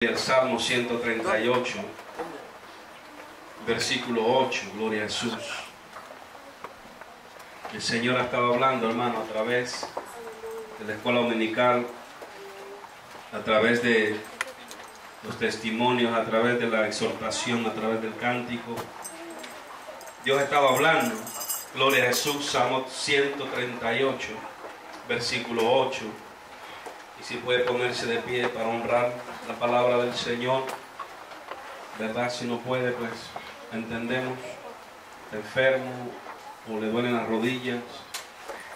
El Salmo 138, versículo 8, gloria a Jesús. El Señor ha estado hablando, hermano, a través de la escuela dominical, a través de los testimonios, a través de la exhortación, a través del cántico. Dios ha estado hablando, gloria a Jesús, Salmo 138, versículo 8. Y si puede ponerse de pie para honrar la palabra del Señor, ¿verdad? Si no puede, pues entendemos, está enfermo o le duelen las rodillas,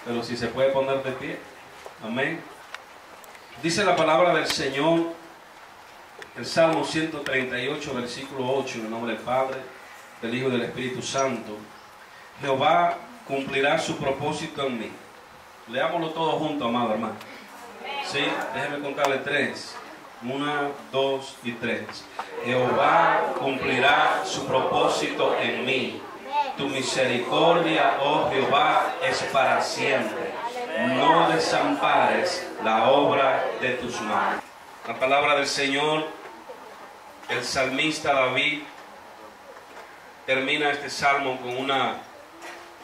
pero si se puede poner de pie, amén. Dice la palabra del Señor, el Salmo 138, versículo 8, en el nombre del Padre, del Hijo y del Espíritu Santo. Jehová cumplirá su propósito en mí. Leámoslo todos juntos, amado hermano. Sí, déjeme contarle 3. 1, 2 y 3. Jehová cumplirá su propósito en mí. Tu misericordia, oh Jehová, es para siempre. No desampares la obra de tus manos. La palabra del Señor, el salmista David termina este salmo con una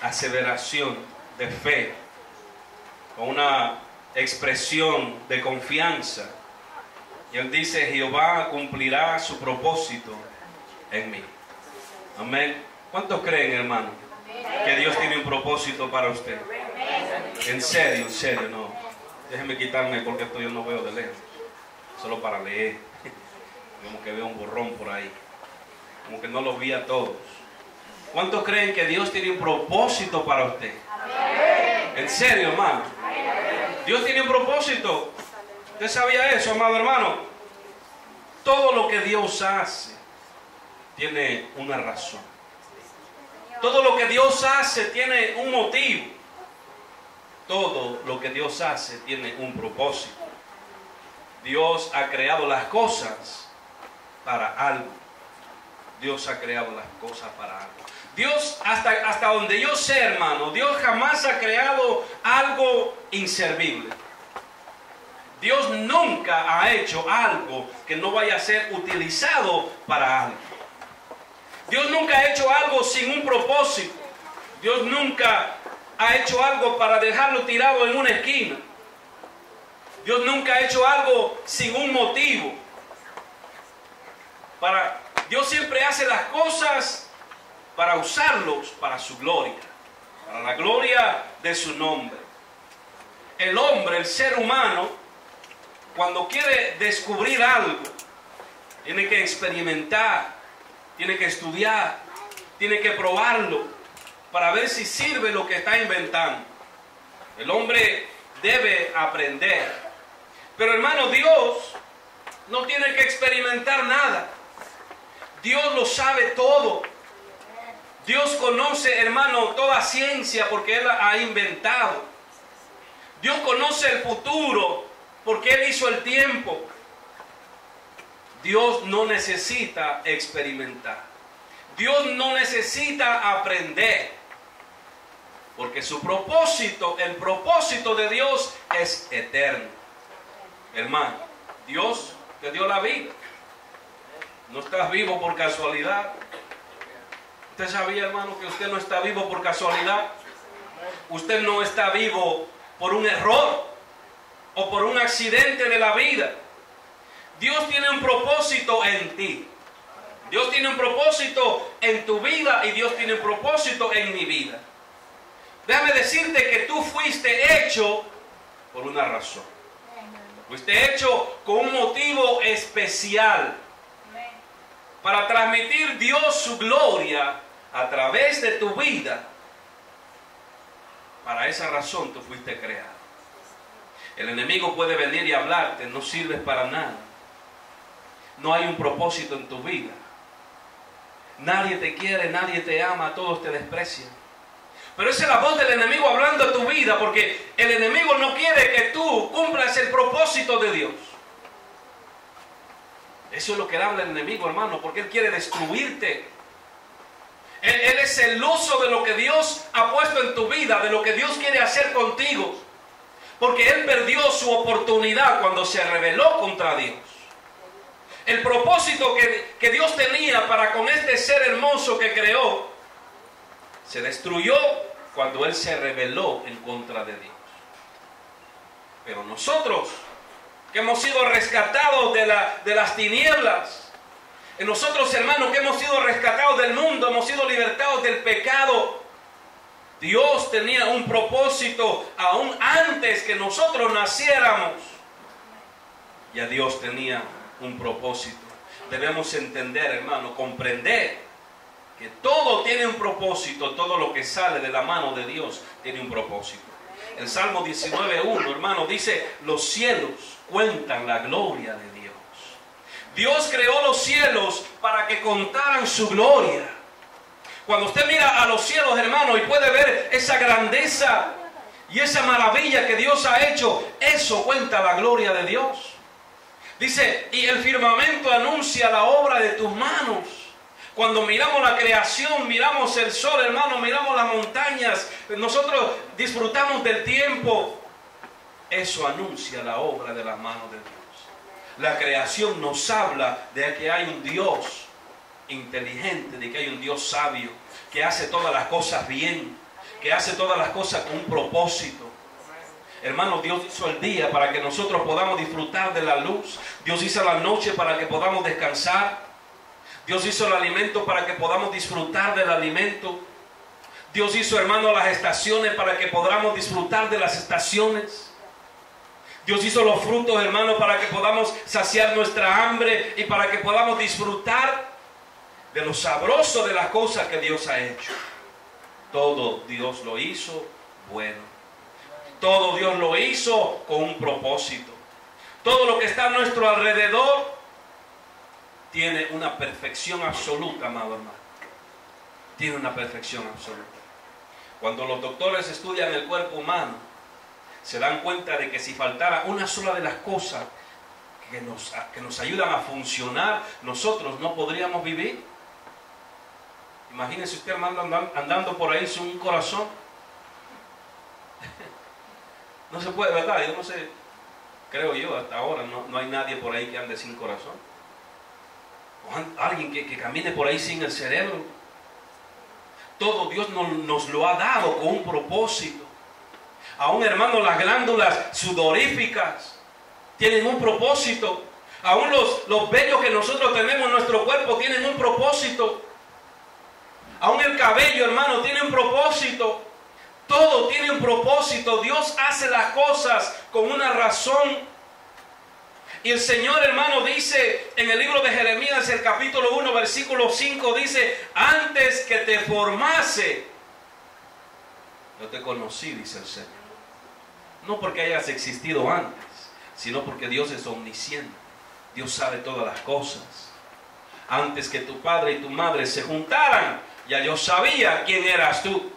aseveración de fe, con una expresión de confianza. Y él dice: Jehová cumplirá su propósito en mí. Amén. ¿Cuántos creen, hermano, que Dios tiene un propósito para usted? En serio, no. Déjeme quitarme porque esto yo no veo de lejos, solo para leer. Como que veo un borrón por ahí, como que no los vi a todos. ¿Cuántos creen que Dios tiene un propósito para usted? En serio, hermano. Dios tiene un propósito. ¿Usted sabía eso, amado hermano? Todo lo que Dios hace tiene una razón. Todo lo que Dios hace tiene un motivo. Todo lo que Dios hace tiene un propósito. Dios ha creado las cosas para algo. Dios ha creado las cosas para algo. Dios, hasta donde yo sé, hermano, Dios jamás ha creado algo inservible. Dios nunca ha hecho algo que no vaya a ser utilizado para algo. Dios nunca ha hecho algo sin un propósito. Dios nunca ha hecho algo para dejarlo tirado en una esquina. Dios nunca ha hecho algo sin un motivo. Dios siempre hace las cosas para usarlos para su gloria, para la gloria de su nombre. El hombre, el ser humano, cuando quiere descubrir algo, tiene que experimentar, tiene que estudiar, tiene que probarlo para ver si sirve lo que está inventando. El hombre debe aprender. Pero hermano, Dios no tiene que experimentar nada. Dios lo sabe todo. Dios conoce, hermano, toda ciencia porque Él ha inventado. Dios conoce el futuro porque Él hizo el tiempo. Dios no necesita experimentar. Dios no necesita aprender. Porque su propósito, el propósito de Dios es eterno. Hermano, Dios te dio la vida. No estás vivo por casualidad. ¿Usted sabía, hermano, que usted no está vivo por casualidad? Usted no está vivo por un error o por un accidente de la vida. Dios tiene un propósito en ti. Dios tiene un propósito en tu vida y Dios tiene un propósito en mi vida. Déjame decirte que tú fuiste hecho por una razón. Fuiste hecho con un motivo especial para transmitir Dios su gloria a través de tu vida. Para esa razón tú fuiste creado. El enemigo puede venir y hablarte: no sirves para nada. No hay un propósito en tu vida. Nadie te quiere, nadie te ama, todos te desprecian. Pero esa es la voz del enemigo hablando a tu vida, porque el enemigo no quiere que tú cumplas el propósito de Dios. Eso es lo que habla el enemigo, hermano, porque él quiere destruirte. Él es celoso de lo que Dios ha puesto en tu vida, de lo que Dios quiere hacer contigo. Porque él perdió su oportunidad cuando se rebeló contra Dios. el propósito que Dios tenía para con este ser hermoso que creó, se destruyó cuando Él se rebeló en contra de Dios. Pero nosotros, que hemos sido rescatados de las tinieblas, en nosotros, hermanos, que hemos sido rescatados del mundo, hemos sido libertados del pecado, Dios tenía un propósito aún antes que nosotros naciéramos. Ya Dios tenía un propósito. Debemos entender, hermano, comprender que todo tiene un propósito. Todo lo que sale de la mano de Dios tiene un propósito. El Salmo 19:1, hermano, dice: los cielos cuentan la gloria de Dios. Dios creó los cielos para que contaran su gloria. Cuando usted mira a los cielos, hermano, y puede ver esa grandeza y esa maravilla que Dios ha hecho, eso cuenta la gloria de Dios. Dice: y el firmamento anuncia la obra de tus manos. Cuando miramos la creación, miramos el sol, hermano, miramos las montañas, nosotros disfrutamos del tiempo. Eso anuncia la obra de las manos de Dios. La creación nos habla de que hay un Dios inteligente, de que hay un Dios sabio, que hace todas las cosas bien, que hace todas las cosas con un propósito. Hermano, Dios hizo el día para que nosotros podamos disfrutar de la luz. Dios hizo la noche para que podamos descansar. Dios hizo el alimento para que podamos disfrutar del alimento. Dios hizo, hermano, las estaciones para que podamos disfrutar de las estaciones. Dios hizo los frutos, hermano, para que podamos saciar nuestra hambre y para que podamos disfrutar de lo sabroso de las cosas que Dios ha hecho. Todo Dios lo hizo bueno. Todo Dios lo hizo con un propósito. Todo lo que está a nuestro alrededor tiene una perfección absoluta, amado hermano. Tiene una perfección absoluta. Cuando los doctores estudian el cuerpo humano, se dan cuenta de que si faltara una sola de las cosas que nos ayudan a funcionar, nosotros no podríamos vivir. Imagínese usted, hermano, andando por ahí sin un corazón. No se puede, ¿verdad? Yo no sé, creo yo, hasta ahora no hay nadie por ahí que ande sin corazón. O alguien que camine por ahí sin el cerebro. Todo Dios nos lo ha dado con un propósito. Aún, hermano, las glándulas sudoríficas tienen un propósito. Aún los vellos que nosotros tenemos en nuestro cuerpo tienen un propósito. Aún el cabello, hermano, tiene un propósito. Todo tiene un propósito. Dios hace las cosas con una razón. Y el Señor, hermano, dice en el libro de Jeremías, el capítulo 1, versículo 5, dice: antes que te formase, yo te conocí, dice el Señor. No porque hayas existido antes, sino porque Dios es omnisciente. Dios sabe todas las cosas. Antes que tu padre y tu madre se juntaran, ya yo sabía quién eras tú.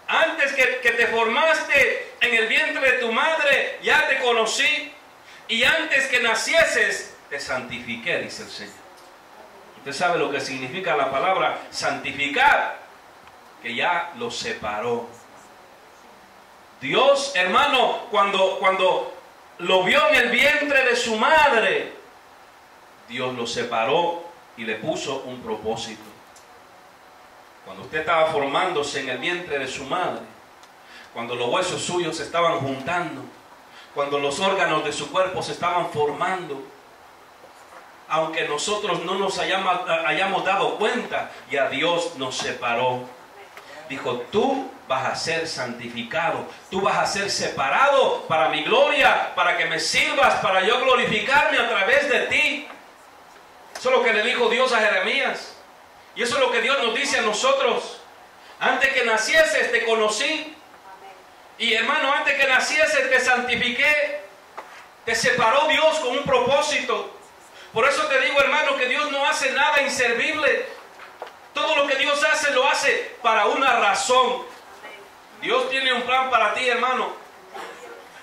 Antes que te formaste en el vientre de tu madre, ya te conocí. Y antes que nacieses, te santifiqué, dice el Señor. Usted sabe lo que significa la palabra santificar, que ya lo separó. Dios, hermano, cuando lo vio en el vientre de su madre, Dios lo separó y le puso un propósito. Cuando usted estaba formándose en el vientre de su madre, cuando los huesos suyos se estaban juntando, cuando los órganos de su cuerpo se estaban formando, aunque nosotros no nos hayamos dado cuenta, ya Dios nos separó. Dijo: tú vas a ser santificado, tú vas a ser separado para mi gloria, para que me sirvas, para yo glorificarme a través de ti. Eso es lo que le dijo Dios a Jeremías. Y eso es lo que Dios nos dice a nosotros. Antes que nacieses te conocí. Y hermano, antes que nacieses te santifiqué. Te separó Dios con un propósito. Por eso te digo, hermano, que Dios no hace nada inservible. Todo lo que Dios hace, lo hace para una razón. Dios tiene un plan para ti, hermano.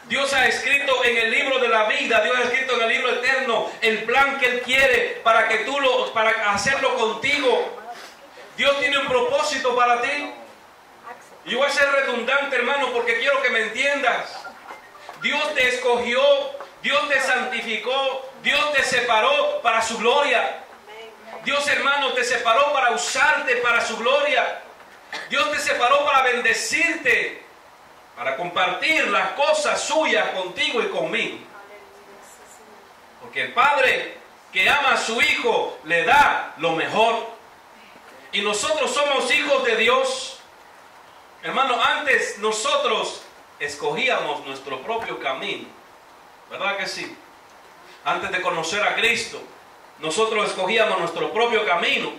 Dios ha escrito en el libro de la vida, Dios ha escrito en el libro eterno el plan que Él quiere para hacerlo contigo. Dios tiene un propósito para ti. Y voy a ser redundante, hermano, porque quiero que me entiendas. Dios te escogió, Dios te santificó, Dios te separó para su gloria. Dios, hermano, te separó para usarte para su gloria. Dios te separó para bendecirte, para compartir las cosas suyas contigo y conmigo. Porque el Padre que ama a su Hijo le da lo mejor. Y nosotros somos hijos de Dios. Hermano, antes nosotros escogíamos nuestro propio camino. ¿Verdad que sí? Antes de conocer a Cristo, nosotros escogíamos nuestro propio camino.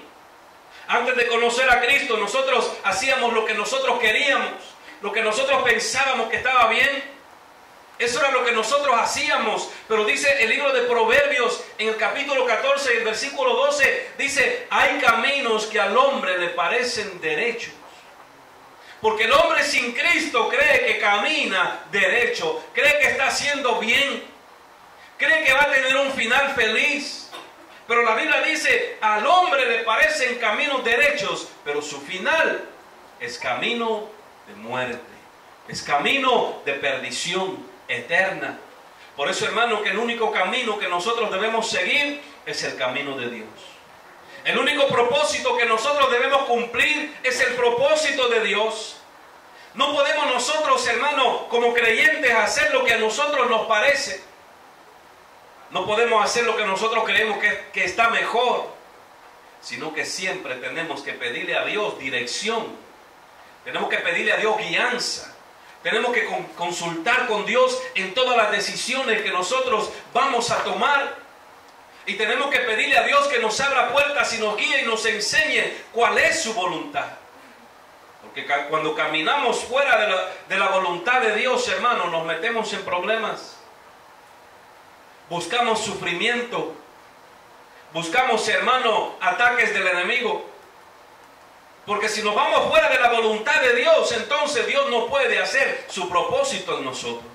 Antes de conocer a Cristo, nosotros hacíamos lo que nosotros queríamos, lo que nosotros pensábamos que estaba bien. Eso era lo que nosotros hacíamos. Pero dice el libro de Proverbios en el capítulo 14, el versículo 12, dice: hay caminos que al hombre le parecen derechos. Porque el hombre sin Cristo cree que camina derecho, cree que está haciendo bien, cree que va a tener un final feliz. Pero la Biblia dice: al hombre le parecen caminos derechos, pero su final es camino de muerte, es camino de perdición eterna. Por eso, hermano, que el único camino que nosotros debemos seguir es el camino de Dios. El único propósito que nosotros debemos cumplir es el propósito de Dios. No podemos nosotros, hermano, como creyentes, hacer lo que a nosotros nos parece. No podemos hacer lo que nosotros creemos que está mejor, sino que siempre tenemos que pedirle a Dios dirección. Tenemos que pedirle a Dios guianza. Tenemos que consultar con Dios en todas las decisiones que nosotros vamos a tomar. Y tenemos que pedirle a Dios que nos abra puertas y nos guíe y nos enseñe cuál es su voluntad. Porque cuando caminamos fuera de la voluntad de Dios, hermano, nos metemos en problemas. Buscamos sufrimiento. Buscamos, hermano, ataques del enemigo. Porque si nos vamos fuera de la voluntad de Dios, entonces Dios no puede hacer su propósito en nosotros.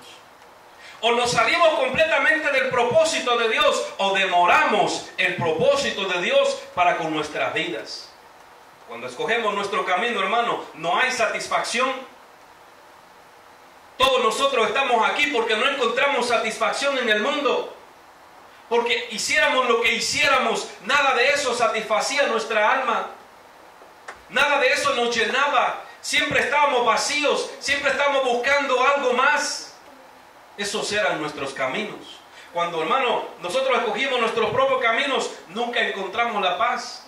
O nos salimos completamente del propósito de Dios, o demoramos el propósito de Dios para con nuestras vidas. Cuando escogemos nuestro camino, hermano, no hay satisfacción. Todos nosotros estamos aquí porque no encontramos satisfacción en el mundo. Porque hiciéramos lo que hiciéramos, nada de eso satisfacía nuestra alma. Nada de eso nos llenaba. Siempre estábamos vacíos, siempre estábamos buscando algo más. Esos eran nuestros caminos. Cuando, hermano, nosotros escogimos nuestros propios caminos, nunca encontramos la paz.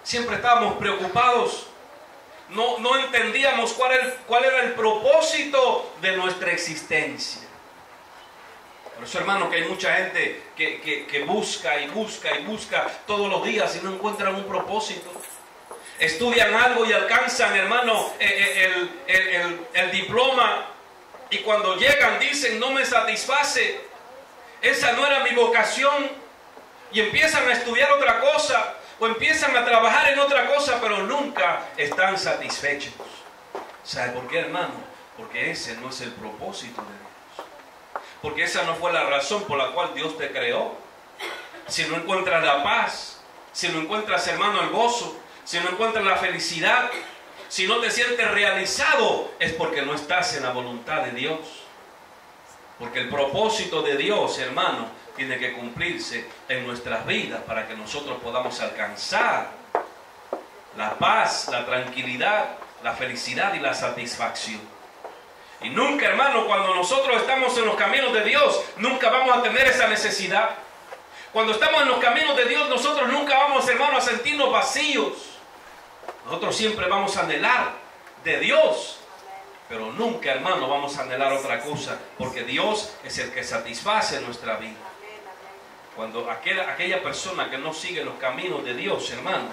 Siempre estábamos preocupados. No entendíamos cuál era el propósito de nuestra existencia. Por eso, hermano, que hay mucha gente que busca y busca y busca todos los días y no encuentran un propósito. Estudian algo y alcanzan, hermano, el diploma. Y cuando llegan dicen: no me satisface, esa no era mi vocación. Y empiezan a estudiar otra cosa, o empiezan a trabajar en otra cosa, pero nunca están satisfechos. ¿Sabe por qué, hermano? Porque ese no es el propósito de Dios. Porque esa no fue la razón por la cual Dios te creó. Si no encuentras la paz, si no encuentras, hermano, el gozo, si no encuentras la felicidad, si no te sientes realizado, es porque no estás en la voluntad de Dios. Porque el propósito de Dios, hermano, tiene que cumplirse en nuestras vidas para que nosotros podamos alcanzar la paz, la tranquilidad, la felicidad y la satisfacción. Y nunca, hermano, cuando nosotros estamos en los caminos de Dios, nunca vamos a tener esa necesidad. Cuando estamos en los caminos de Dios, nosotros nunca vamos, hermano, a sentirnos vacíos. Nosotros siempre vamos a anhelar de Dios, pero nunca, hermano, vamos a anhelar otra cosa, porque Dios es el que satisface nuestra vida. Cuando aquella persona que no sigue los caminos de Dios, hermano,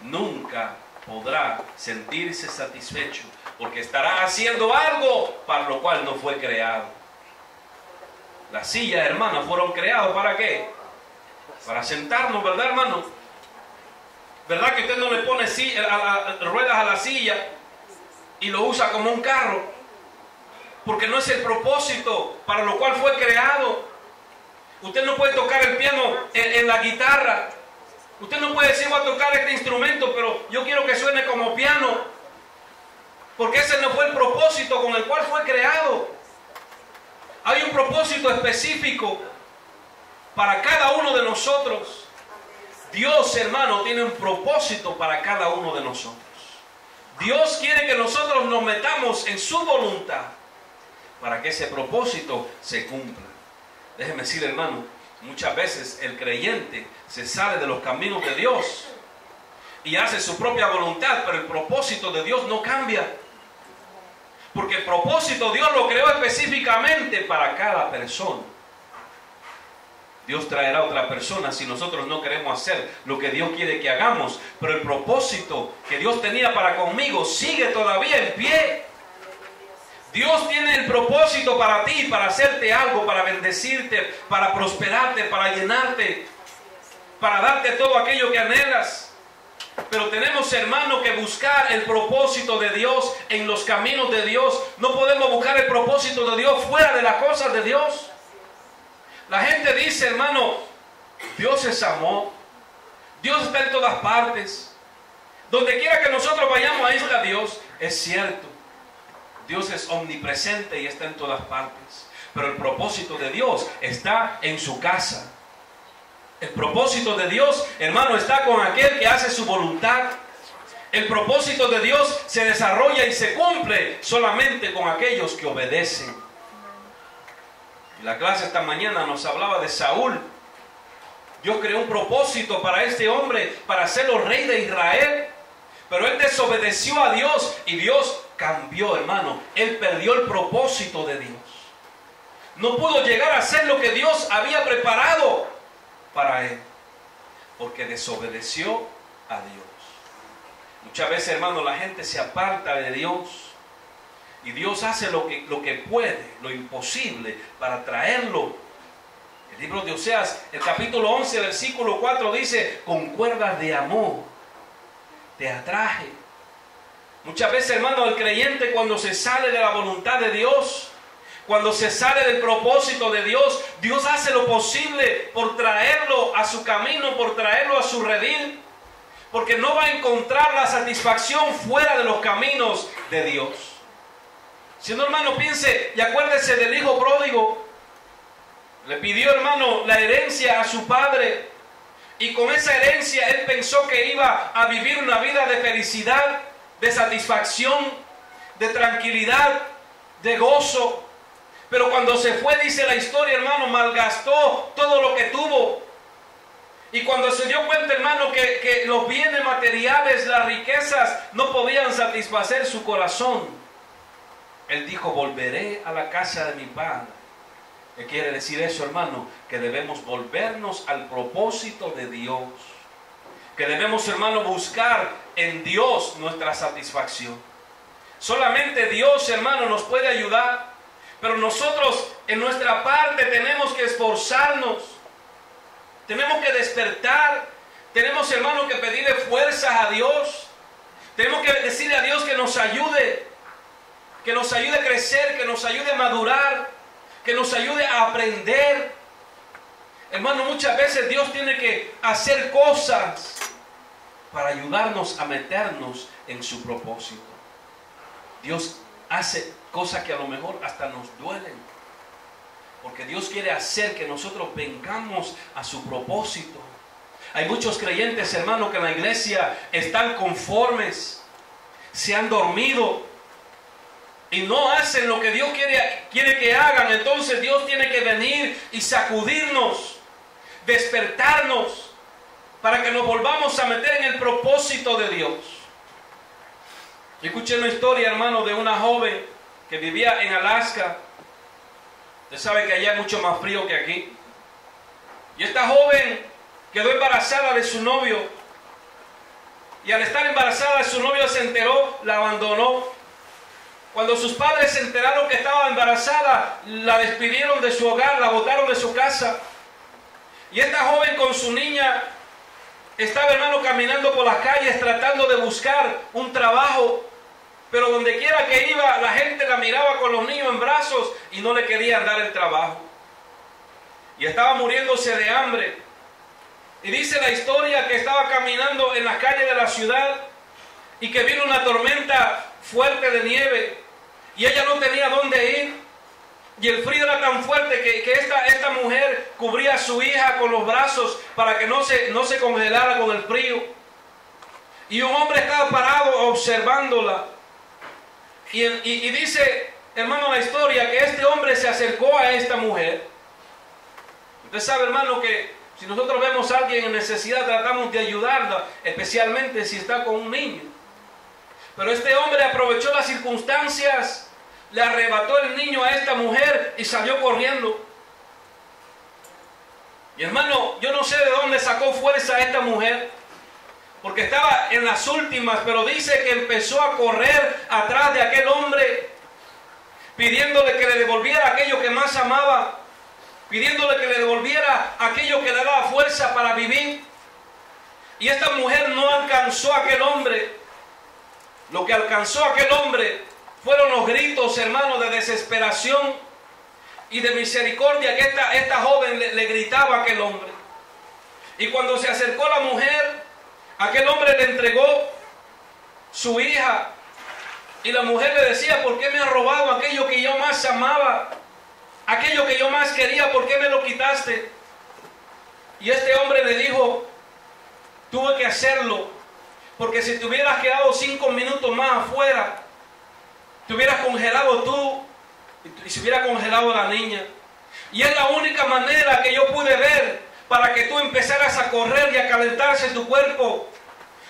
nunca podrá sentirse satisfecho, porque estará haciendo algo para lo cual no fue creado. Las sillas, hermano, fueron creadas ¿para qué? Para sentarnos, ¿verdad, hermano? ¿Verdad que usted no le pone ruedas a la silla y lo usa como un carro? Porque no es el propósito para lo cual fue creado. Usted no puede tocar el piano en la guitarra. Usted no puede decir: voy a tocar este instrumento, pero yo quiero que suene como piano. Porque ese no fue el propósito con el cual fue creado. Hay un propósito específico. para cada uno de nosotros. Dios, hermano, tiene un propósito para cada uno de nosotros. Dios quiere que nosotros nos metamos en su voluntad para que ese propósito se cumpla. Déjeme decir, hermano, muchas veces el creyente se sale de los caminos de Dios y hace su propia voluntad, pero el propósito de Dios no cambia. Porque el propósito Dios lo creó específicamente para cada persona. Dios traerá a otra persona si nosotros no queremos hacer lo que Dios quiere que hagamos. Pero el propósito que Dios tenía para conmigo sigue todavía en pie. Dios tiene el propósito para ti, para hacerte algo, para bendecirte, para prosperarte, para llenarte, para darte todo aquello que anhelas. Pero tenemos, hermano, que buscar el propósito de Dios en los caminos de Dios. No podemos buscar el propósito de Dios fuera de las cosas de Dios. La gente dice, hermano, Dios es amor. Dios está en todas partes. Donde quiera que nosotros vayamos, ahí está Dios. Es cierto. Dios es omnipresente y está en todas partes. Pero el propósito de Dios está en su casa. El propósito de Dios, hermano, está con aquel que hace su voluntad. El propósito de Dios se desarrolla y se cumple solamente con aquellos que obedecen. La clase esta mañana nos hablaba de Saúl. Dios creó un propósito para este hombre, para hacerlo rey de Israel. Pero él desobedeció a Dios y Dios cambió, hermano. Él perdió el propósito de Dios. No pudo llegar a hacer lo que Dios había preparado para él, porque desobedeció a Dios. Muchas veces, hermano, la gente se aparta de Dios. Y Dios hace lo que puede, lo imposible, para traerlo. El libro de Oseas, el capítulo 11, versículo 4 dice: con cuerdas de amor te atraje. Muchas veces, hermano, el creyente, cuando se sale de la voluntad de Dios, cuando se sale del propósito de Dios, Dios hace lo posible por traerlo a su camino, por traerlo a su redil, porque no va a encontrar la satisfacción fuera de los caminos de Dios. Si no, hermano, piense y acuérdese del hijo pródigo. Le pidió, hermano, la herencia a su padre. Y con esa herencia él pensó que iba a vivir una vida de felicidad, de satisfacción, de tranquilidad, de gozo. Pero cuando se fue, dice la historia, hermano, malgastó todo lo que tuvo. Y cuando se dio cuenta, hermano, que los bienes materiales, las riquezas, no podían satisfacer su corazón, él dijo: volveré a la casa de mi padre. ¿Qué quiere decir eso, hermano? Que debemos volvernos al propósito de Dios. Que debemos, hermano, buscar en Dios nuestra satisfacción. Solamente Dios, hermano, nos puede ayudar. Pero nosotros, en nuestra parte, tenemos que esforzarnos. Tenemos que despertar. Tenemos, hermano, que pedirle fuerzas a Dios. Tenemos que decirle a Dios que nos ayude. Que nos ayude a crecer, que nos ayude a madurar, que nos ayude a aprender. Hermano, muchas veces Dios tiene que hacer cosas para ayudarnos a meternos en su propósito. Dios hace cosas que a lo mejor hasta nos duelen, porque Dios quiere hacer que nosotros vengamos a su propósito. Hay muchos creyentes, hermano, que en la iglesia están conformes, se han dormido y no hacen lo que Dios quiere que hagan. Entonces Dios tiene que venir y sacudirnos, despertarnos, para que nos volvamos a meter en el propósito de Dios. Yo escuché una historia, hermano, de una joven que vivía en Alaska. Usted sabe que allá es mucho más frío que aquí. Y esta joven quedó embarazada de su novio. Y al estar embarazada, su novio se enteró, la abandonó. Cuando sus padres se enteraron que estaba embarazada, la despidieron de su hogar, la botaron de su casa. Y esta joven con su niña estaba, hermano, caminando por las calles tratando de buscar un trabajo. Pero donde quiera que iba, la gente la miraba con los niños en brazos y no le querían dar el trabajo. Y estaba muriéndose de hambre. Y dice la historia que estaba caminando en las calles de la ciudad y que vino una tormenta fuerte de nieve. Y ella no tenía dónde ir. Y el frío era tan fuerte que esta mujer cubría a su hija con los brazos para que no se congelara con el frío. Y un hombre estaba parado observándola. Y dice, hermano, la historia, que este hombre se acercó a esta mujer. Usted sabe, hermano, que si nosotros vemos a alguien en necesidad, tratamos de ayudarla, especialmente si está con un niño. Pero este hombre aprovechó las circunstancias, le arrebató el niño a esta mujer y salió corriendo. Y hermano, yo no sé de dónde sacó fuerza esta mujer, porque estaba en las últimas, pero dice que empezó a correr atrás de aquel hombre, pidiéndole que le devolviera aquello que más amaba, pidiéndole que le devolviera aquello que le daba fuerza para vivir. Y esta mujer no alcanzó a aquel hombre. Lo que alcanzó a aquel hombre fueron los gritos, hermano, de desesperación y de misericordia que esta joven le gritaba a aquel hombre. Y cuando se acercó la mujer, aquel hombre le entregó su hija. Y la mujer le decía, ¿por qué me has robado aquello que yo más amaba? Aquello que yo más quería, ¿por qué me lo quitaste? Y este hombre le dijo, tuve que hacerlo, porque si te hubieras quedado 5 minutos más afuera, te hubieras congelado tú y se hubiera congelado la niña. Y es la única manera que yo pude ver para que tú empezaras a correr y a calentarse tu cuerpo.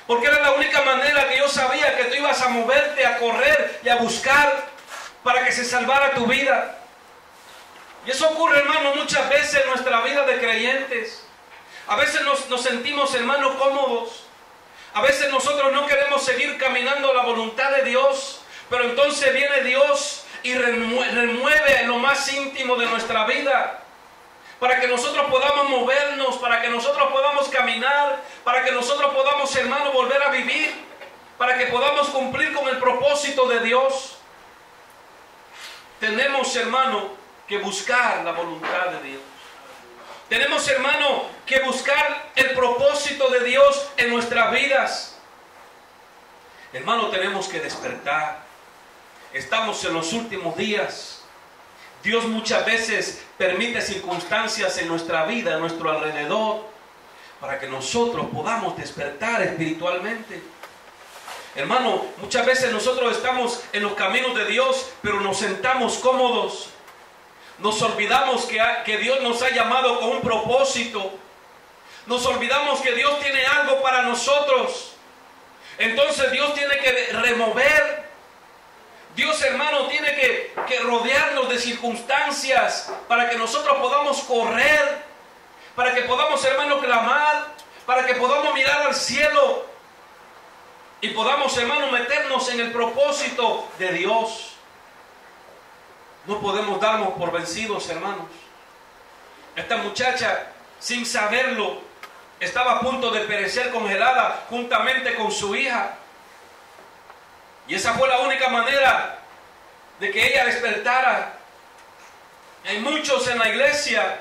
Porque era la única manera que yo sabía que tú ibas a moverte, a correr y a buscar para que se salvara tu vida. Y eso ocurre, hermano, muchas veces en nuestra vida de creyentes. A veces nos sentimos, hermano, cómodos. A veces nosotros no queremos seguir caminando la voluntad de Dios. Pero entonces viene Dios y remueve en lo más íntimo de nuestra vida, para que nosotros podamos movernos, para que nosotros podamos caminar, para que nosotros podamos, hermano, volver a vivir, para que podamos cumplir con el propósito de Dios. Tenemos, hermano, que buscar la voluntad de Dios. Tenemos, hermano, que buscar el propósito de Dios en nuestras vidas. Hermano, tenemos que despertar. Estamos en los últimos días. Dios muchas veces permite circunstancias en nuestra vida, a nuestro alrededor, para que nosotros podamos despertar espiritualmente. Hermano, muchas veces nosotros estamos en los caminos de Dios, pero nos sentamos cómodos. Nos olvidamos que Dios nos ha llamado con un propósito. Nos olvidamos que Dios tiene algo para nosotros. Entonces Dios tiene que remover. Dios, hermano, tiene que rodearnos de circunstancias para que nosotros podamos correr, para que podamos, hermano, clamar, para que podamos mirar al cielo y podamos, hermano, meternos en el propósito de Dios. No podemos darnos por vencidos, hermanos. Esta muchacha, sin saberlo, estaba a punto de perecer congelada juntamente con su hija. Y esa fue la única manera de que ella despertara. Hay muchos en la iglesia,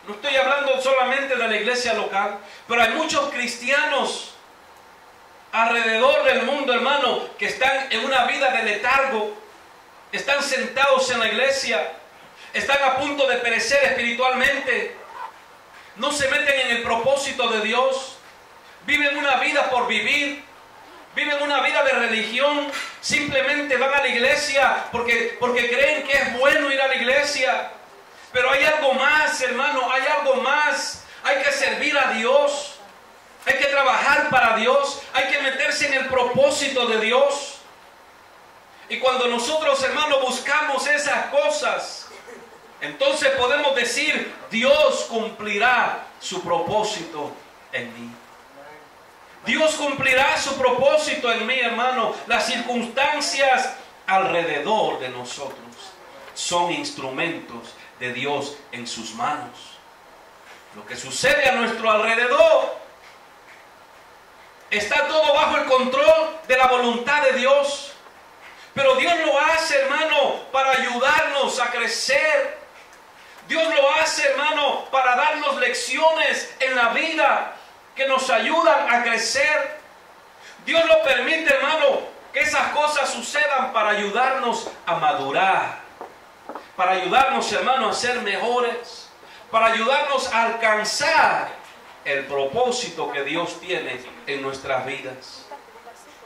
no estoy hablando solamente de la iglesia local, pero hay muchos cristianos alrededor del mundo, hermano, que están en una vida de letargo. Están sentados en la iglesia, están a punto de perecer espiritualmente. No se meten en el propósito de Dios. Viven una vida por vivir. Viven una vida de religión. Simplemente van a la iglesia porque creen que es bueno ir a la iglesia. Pero hay algo más, hermano, hay algo más. Hay que servir a Dios. Hay que trabajar para Dios. Hay que meterse en el propósito de Dios. Y cuando nosotros, hermanos, buscamos esas cosas, entonces podemos decir, Dios cumplirá su propósito en mí. Dios cumplirá su propósito en mí, hermano. Las circunstancias alrededor de nosotros son instrumentos de Dios en sus manos. Lo que sucede a nuestro alrededor está todo bajo el control de la voluntad de Dios. Pero Dios lo hace, hermano, para ayudarnos a crecer. Dios lo hace, hermano, para darnos lecciones en la vida que nos ayudan a crecer. Dios lo permite, hermano, que esas cosas sucedan para ayudarnos a madurar, para ayudarnos, hermanos, a ser mejores, para ayudarnos a alcanzar el propósito que Dios tiene en nuestras vidas.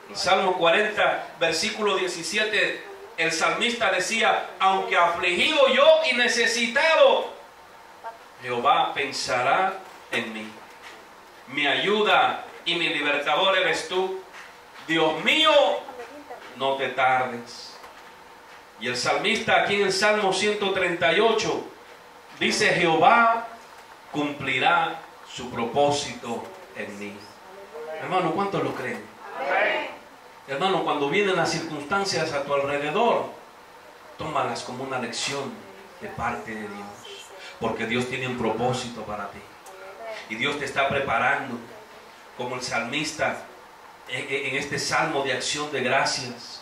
En Salmo 40, versículo 17, el salmista decía: aunque afligido yo y necesitado, Jehová pensará en mí. Mi ayuda y mi libertador eres tú. Dios mío, no te tardes. Y el salmista aquí en el Salmo 138 dice: Jehová cumplirá su propósito en mí. Hermano, ¿cuántos lo creen? Amén. Hermano, cuando vienen las circunstancias a tu alrededor, tómalas como una lección de parte de Dios, porque Dios tiene un propósito para ti y Dios te está preparando, como el salmista en este salmo de acción de gracias.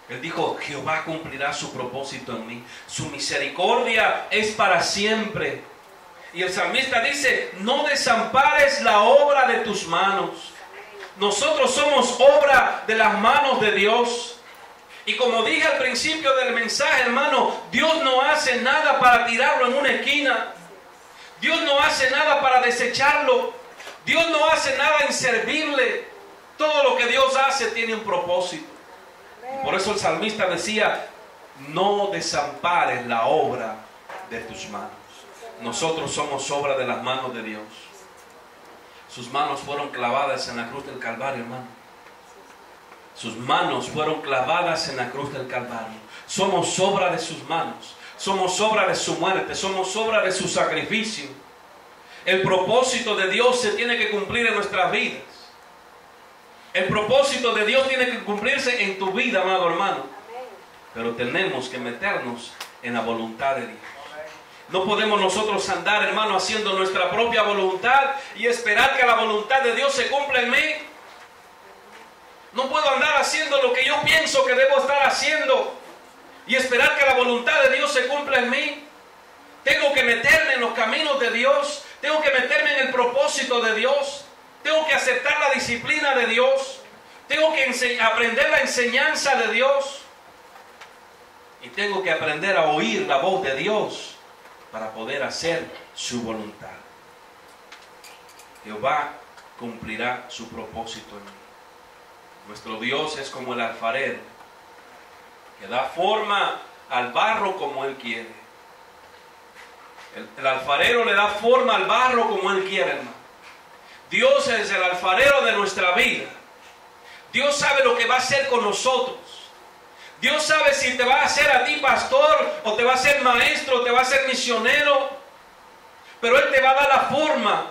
Él dijo: Jehová cumplirá su propósito en mí, su misericordia es para siempre. Y el salmista dice: no desampares la obra de tus manos. Nosotros somos obra de las manos de Dios. Y como dije al principio del mensaje, hermano, Dios no hace nada para tirarlo en una esquina. Dios no hace nada para desecharlo. Dios no hace nada inservible. Todo lo que Dios hace tiene un propósito. Y por eso el salmista decía: no desampares la obra de tus manos. Nosotros somos obra de las manos de Dios. Sus manos fueron clavadas en la cruz del Calvario, hermano. Sus manos fueron clavadas en la cruz del Calvario. Somos obra de sus manos. Somos obra de su muerte. Somos obra de su sacrificio. El propósito de Dios se tiene que cumplir en nuestras vidas. El propósito de Dios tiene que cumplirse en tu vida, amado hermano. Pero tenemos que meternos en la voluntad de Dios. No podemos nosotros andar, hermano, haciendo nuestra propia voluntad y esperar que la voluntad de Dios se cumpla en mí. No puedo andar haciendo lo que yo pienso que debo estar haciendo y esperar que la voluntad de Dios se cumpla en mí. Tengo que meterme en los caminos de Dios. Tengo que meterme en el propósito de Dios. Tengo que aceptar la disciplina de Dios. Tengo que aprender la enseñanza de Dios. Y tengo que aprender a oír la voz de Dios para poder hacer su voluntad. Jehová cumplirá su propósito en mí. Nuestro Dios es como el alfarero, que da forma al barro como Él quiere. El alfarero le da forma al barro como Él quiere, hermano. Dios es el alfarero de nuestra vida. Dios sabe lo que va a hacer con nosotros. Dios sabe si te va a hacer a ti pastor, o te va a hacer maestro, o te va a hacer misionero. Pero Él te va a dar la forma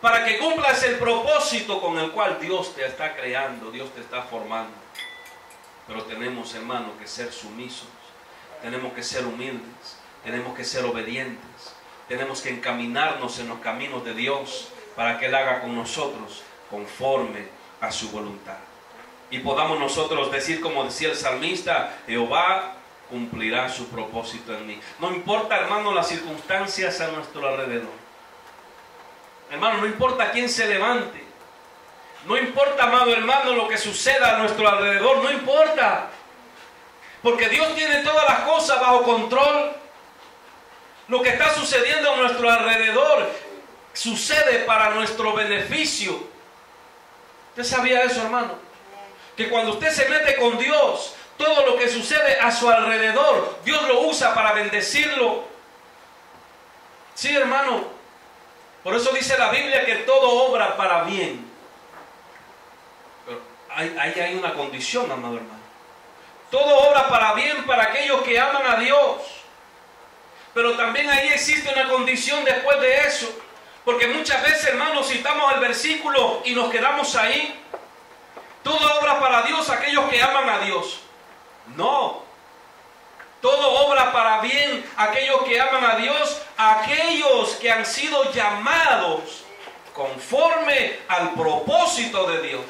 para que cumplas el propósito con el cual Dios te está creando, Dios te está formando. Pero tenemos, hermano, que ser sumisos. Tenemos que ser humildes. Tenemos que ser obedientes. Tenemos que encaminarnos en los caminos de Dios para que Él haga con nosotros conforme a su voluntad. Y podamos nosotros decir, como decía el salmista: Jehová cumplirá su propósito en mí. No importa, hermano, las circunstancias a nuestro alrededor. Hermano, no importa quién se levante. No importa, amado hermano, lo que suceda a nuestro alrededor. No importa. Porque Dios tiene todas las cosas bajo control. Lo que está sucediendo a nuestro alrededor sucede para nuestro beneficio. ¿Usted sabía eso, hermano? Que cuando usted se mete con Dios, todo lo que sucede a su alrededor, Dios lo usa para bendecirlo. Sí, hermano. Por eso dice la Biblia que todo obra para bien. Pero ahí hay una condición, amado hermano. Todo obra para bien para aquellos que aman a Dios. Pero también ahí existe una condición después de eso. Porque muchas veces, hermanos, citamos el versículo y nos quedamos ahí. Todo obra para Dios aquellos que aman a Dios. No. Todo obra para bien aquellos que aman a Dios, aquellos que han sido llamados conforme al propósito de Dios.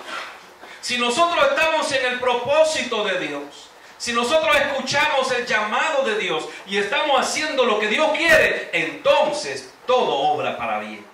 Si nosotros estamos en el propósito de Dios, si nosotros escuchamos el llamado de Dios y estamos haciendo lo que Dios quiere, entonces todo obra para bien.